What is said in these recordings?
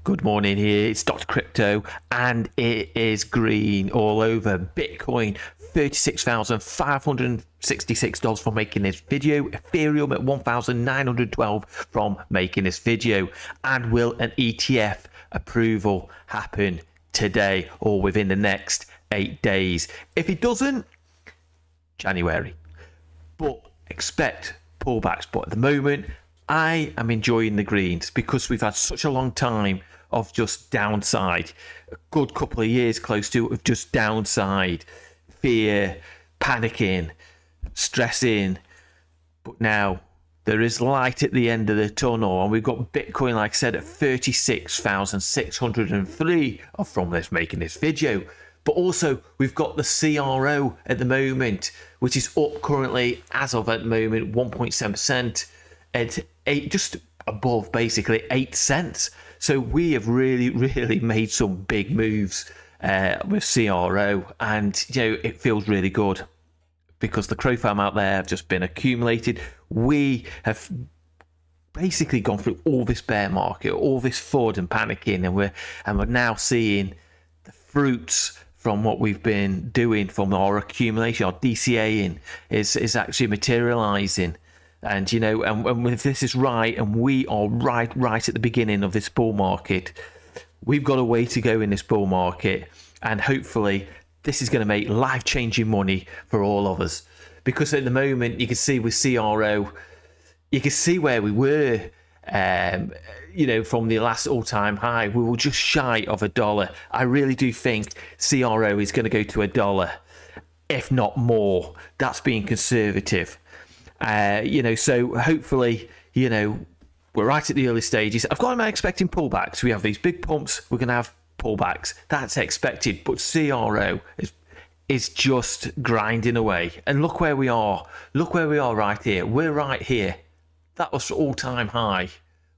Good morning here, it's Dr. Crypto, and it is green all over. Bitcoin, $36,566 for making this video. Ethereum at $1,912 from making this video. And will an ETF approval happen today or within the next 8 days? If it doesn't, January. But expect pullbacks. But at the moment, I am enjoying the greens because we've had such a long time of just downside, a good couple of years close to of just downside, fear, panicking, stressing. But now there is light at the end of the tunnel, and we've got Bitcoin, like I said, at 36,603 from this making this video. But also we've got the CRO at the moment, which is up currently as of at the moment 1.7% at just above basically 8 cents. So we have really made some big moves with CRO, and it feels really good because the crow farm out there have just been accumulated. We have basically gone through all this bear market, all this FUD and panicking, and we're now seeing the fruits from what we've been doing from our accumulation. Our DCAing is actually materializing. And and if this is right, and we are right at the beginning of this bull market, we've got a way to go in this bull market, and hopefully this is going to make life-changing money for all of us. Because at the moment, you can see with CRO, you can see where we were, from the last all-time high. We were just shy of $1. I really do think CRO is going to go to $1, if not more. That's being conservative. So hopefully, we're right at the early stages. Of course, I'm expecting pullbacks. We have these big pumps, we're going to have pullbacks. That's expected. But CRO is just grinding away. And look where we are. Look where we are right here. We're right here. That was all-time high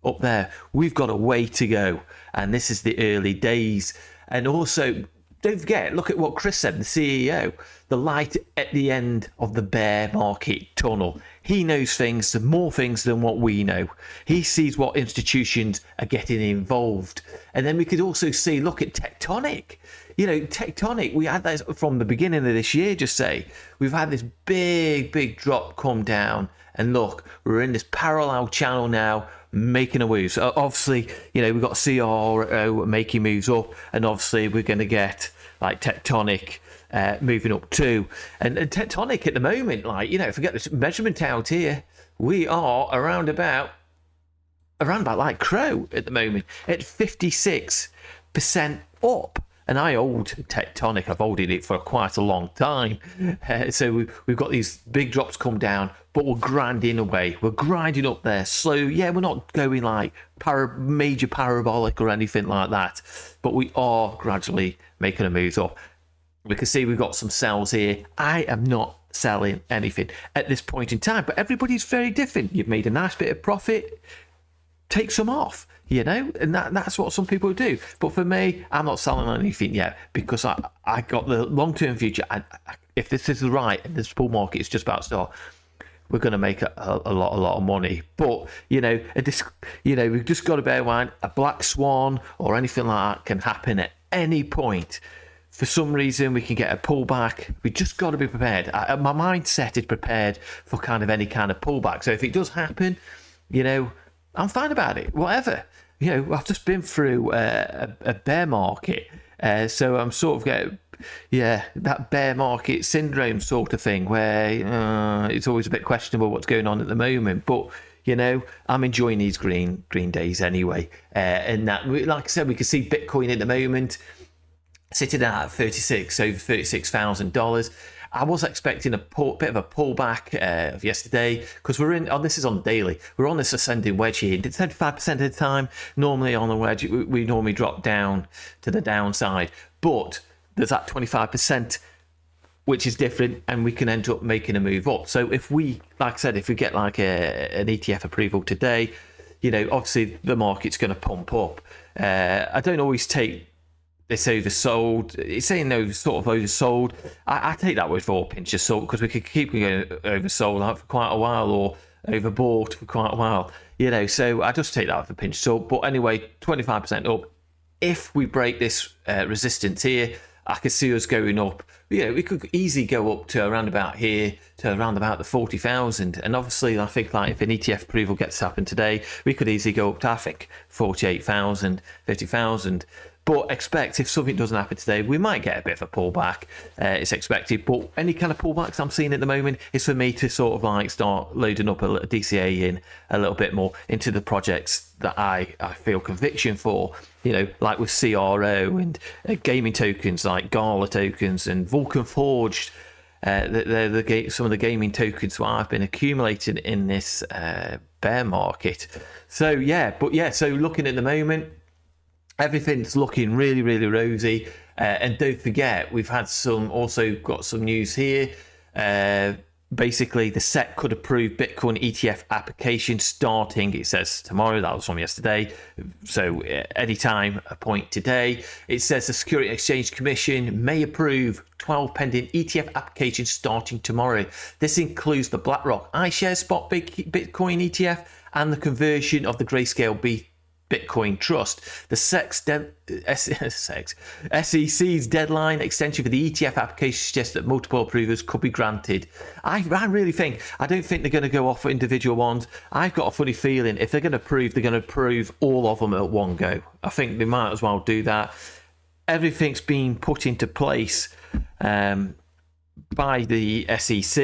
up there. We've got a way to go. And this is the early days. And also, don't forget, look at what Chris said, the CEO, the light at the end of the bear market tunnel. He knows more things than what we know. He sees what institutions are getting involved. And then we could also see, look at Tectonic. Tectonic, we had that from the beginning of this year, we've had this big drop come down. And look, we're in this parallel channel now, making a move. So obviously, we've got CRO making moves up, and obviously we're going to get like Tectonic moving up too. And Tectonic at the moment, forget this measurement out here, we are around about like Crow at the moment at 56% up. And I hold Tectonic. I've holded it for quite a long time. So we've got these big drops come down, but we're grinding away. We're grinding up there slow. Yeah, we're not going like major parabolic or anything like that, but we are gradually making a move up. We can see we've got some sells here. I am not selling anything at this point in time, but everybody's very different. You've made a nice bit of profit. Take some off. And that's what some people do. But for me, I'm not selling anything yet because I got the long-term future. And if this is right, and this bull market is just about to start, we're going to make a lot of money. But we've just got to bear in mind, a black swan or anything like that can happen at any point. For some reason, we can get a pullback. We just got to be prepared. My mindset is prepared for kind of any kind of pullback. So if it does happen, I'm fine about it. Whatever. I've just been through a bear market, so I'm sort of getting, that bear market syndrome sort of thing where it's always a bit questionable what's going on at the moment. But I'm enjoying these green days anyway. And that, like I said, we can see Bitcoin at the moment sitting at over $36,000. I was expecting a bit of a pullback of yesterday because this is on the daily. We're on this ascending wedge here. It's 35% of the time. Normally on the wedge, we normally drop down to the downside, but there's that 25%, which is different, and we can end up making a move up. So if we, like I said, if we get like an ETF approval today, obviously the market's going to pump up. I don't always take it's oversold. It's saying no, sort of oversold. I take that with a pinch of salt because we could keep going oversold out for quite a while or overbought for quite a while. So I just take that with a pinch of salt. But anyway, 25% up. if we break this resistance here, I could see us going up. We could easily go up to around about here, to around about the 40,000. And obviously, I think like if an ETF approval gets to happen today, we could easily go up to, I think, 48,000, 50,000. But expect if something doesn't happen today, we might get a bit of a pullback. It's expected. But any kind of pullbacks I'm seeing at the moment is for me to sort of like start loading up a little DCA in a little bit more into the projects that I feel conviction for. Like with CRO and gaming tokens like Gala tokens and Vulcan Forged. They're some of the gaming tokens that I've been accumulating in this bear market. So looking at the moment, everything's looking really, really rosy. And don't forget, we've got some news here. Basically, the SEC could approve Bitcoin ETF application starting, it says tomorrow. That was from yesterday. So anytime, a point today. It says the Security Exchange Commission may approve 12 pending ETF applications starting tomorrow. This includes the BlackRock iShares Spot Bitcoin ETF and the conversion of the Grayscale Bitcoin Trust. The SEC's deadline extension for the ETF application suggests that multiple approvals could be granted. I don't think they're going to go off for individual ones. I've got a funny feeling if they're going to approve all of them at one go. I think they might as well do that. Everything's been put into place by the SEC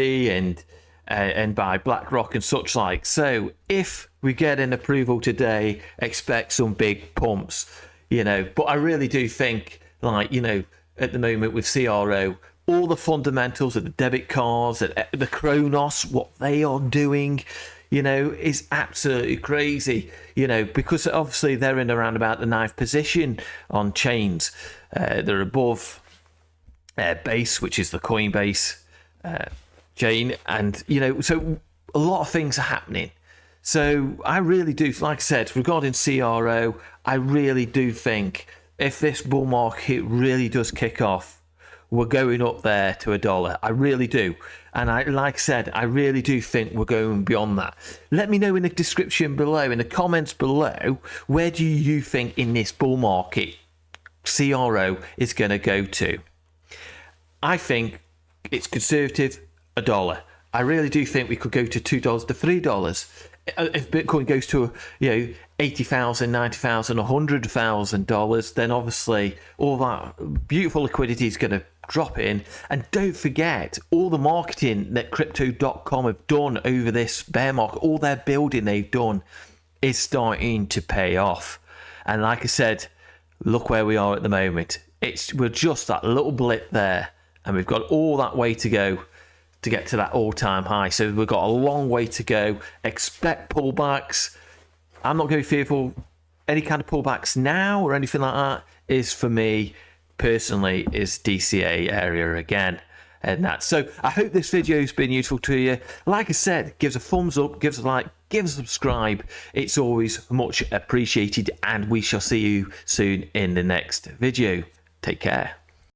and by BlackRock and such like. So if we get an approval today, expect some big pumps, But I really do think, at the moment with CRO, all the fundamentals of the debit cards, the Kronos, what they are doing, is absolutely crazy, because obviously they're in around about the 9th position on chains. They're above Base, which is the Coinbase chain, and so a lot of things are happening. So I really do, like I said, regarding CRO, I really do think if this bull market really does kick off, we're going up there to $1. I really do. And like I said, I really do think we're going beyond that. Let me know in the description below, in the comments below, where do you think in this bull market CRO is going to go to? I think it's conservative, $1. I really do think we could go to $2 to $3. If Bitcoin goes to $80,000, $90,000, $100,000, then obviously all that beautiful liquidity is going to drop in. And don't forget, all the marketing that Crypto.com have done over this bear market, all their building they've done is starting to pay off. And like I said, look where we are at the moment. We're just that little blip there, and we've got all that way to go to get to that all-time high. So we've got a long way to go. Expect pullbacks. I'm not going to be fearful. Any kind of pullbacks now or anything like that is, for me personally, is DCA area again. And that's so. I hope this video has been useful to you. Like I said, give us a thumbs up, give us a like, give us a subscribe. It's always much appreciated, and we shall see you soon in the next video. Take care.